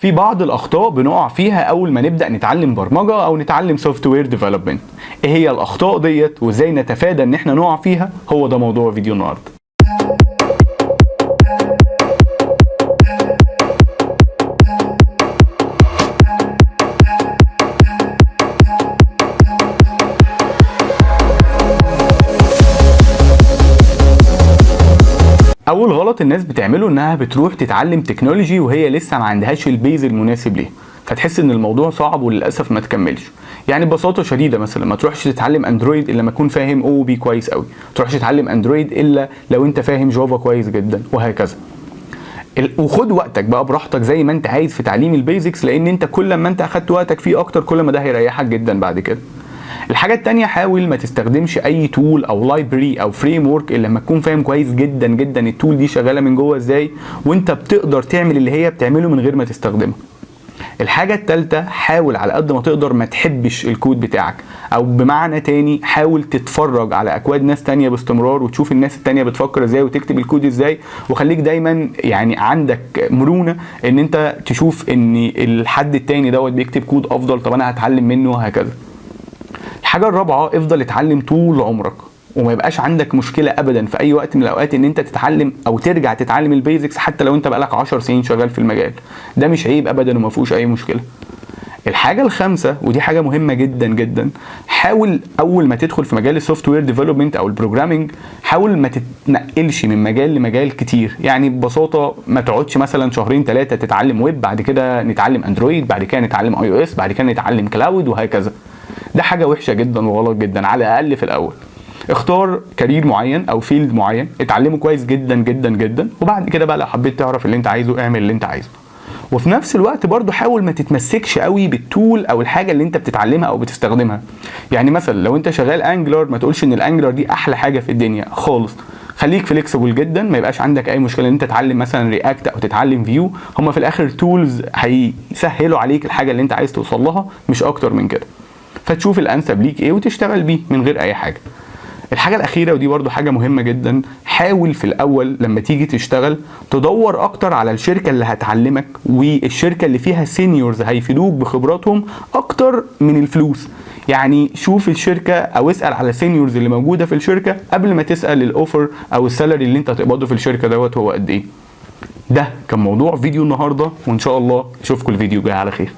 في بعض الاخطاء بنقع فيها اول ما نبدا نتعلم برمجه او نتعلم سوفت وير ديفلوبمنت. ايه هي الاخطاء ديت وازاي نتفادى ان احنا نقع فيها؟ هو ده موضوع فيديو النهارده. اول غلط الناس بتعمله انها بتروح تتعلم تكنولوجي وهي لسه ما عندهاش البيز المناسب ليها، فتحس ان الموضوع صعب وللاسف ما تكملش. يعني ببساطه شديده مثلا ما تروحش تتعلم اندرويد الا لما تكون فاهم او بي كويس قوي، ما تروحش تتعلم اندرويد الا لو انت فاهم جافا كويس جدا، وهكذا. وخد وقتك بقى براحتك زي ما انت عايز في تعليم البيزكس، لان انت كل ما انت اخدت وقتك فيه اكتر كل ما ده هيريحك جدا بعد كده. الحاجة التانية، حاول ما تستخدمش اي تول او لايبرري او فريم ورك الا لما تكون فاهم كويس جدا جدا التول دي شغالة من جوه ازاي، وانت بتقدر تعمل اللي هي بتعمله من غير ما تستخدمها. الحاجة التالتة، حاول على قد ما تقدر ما تحبش الكود بتاعك، او بمعنى تاني حاول تتفرج على اكواد ناس تانية باستمرار وتشوف الناس التانية بتفكر ازاي وتكتب الكود ازاي، وخليك دايما يعني عندك مرونة ان انت تشوف ان الحد التاني دوت بيكتب كود افضل، طب انا هتعلم منه، وهكذا. الحاجة الرابعة، افضل اتعلم طول عمرك، وما يبقاش عندك مشكلة ابدا في اي وقت من الاوقات ان انت تتعلم او ترجع تتعلم البيزكس حتى لو انت بقالك 10 سنين شغال في المجال، ده مش عيب ابدا وما فيهوش اي مشكلة. الحاجة الخامسة، ودي حاجة مهمة جدا جدا، حاول اول ما تدخل في مجال السوفت وير ديفلوبمنت او البروجرامينج حاول ما تتنقلش من مجال لمجال كتير. يعني ببساطة ما تقعدش مثلا شهرين ثلاثة تتعلم ويب، بعد كده نتعلم اندرويد، بعد كده نتعلم اي او اس، بعد كده نتعلم كلاود، وهكذا. ده حاجة وحشة جدا وغلط جدا. على الأقل في الأول اختار كارير معين أو فيلد معين اتعلمه كويس جدا جدا جدا، وبعد كده بقى لو حبيت تعرف اللي انت عايزه اعمل اللي انت عايزه. وفي نفس الوقت برضو حاول ما تتمسكش قوي بالتول او الحاجة اللي انت بتتعلمها او بتستخدمها. يعني مثلا لو انت شغال انجلر ما تقولش ان الانجلر دي احلى حاجة في الدنيا خالص. خليك فليكسبل جدا، ما يبقاش عندك اي مشكله ان انت تتعلم مثلا رياكت او تتعلم فيو، هما في الاخر تولز هيسهلوا عليك الحاجه اللي انت عايز توصل لها مش اكتر من كده. فتشوف الانسب ليك ايه وتشتغل بيه من غير اي حاجه. الحاجه الاخيره ودي برضو حاجه مهمه جدا، حاول في الاول لما تيجي تشتغل تدور اكتر على الشركه اللي هتعلمك والشركه اللي فيها سينيورز هيفيدوك بخبراتهم اكتر من الفلوس. يعني شوف الشركه او اسال على السينيورز اللي موجوده في الشركه قبل ما تسال الاوفر او السالري اللي انت هتقبضه في الشركه دوت هو قد ايه. ده كان موضوع فيديو النهارده، وان شاء الله اشوفكم الفيديو جاي على خير.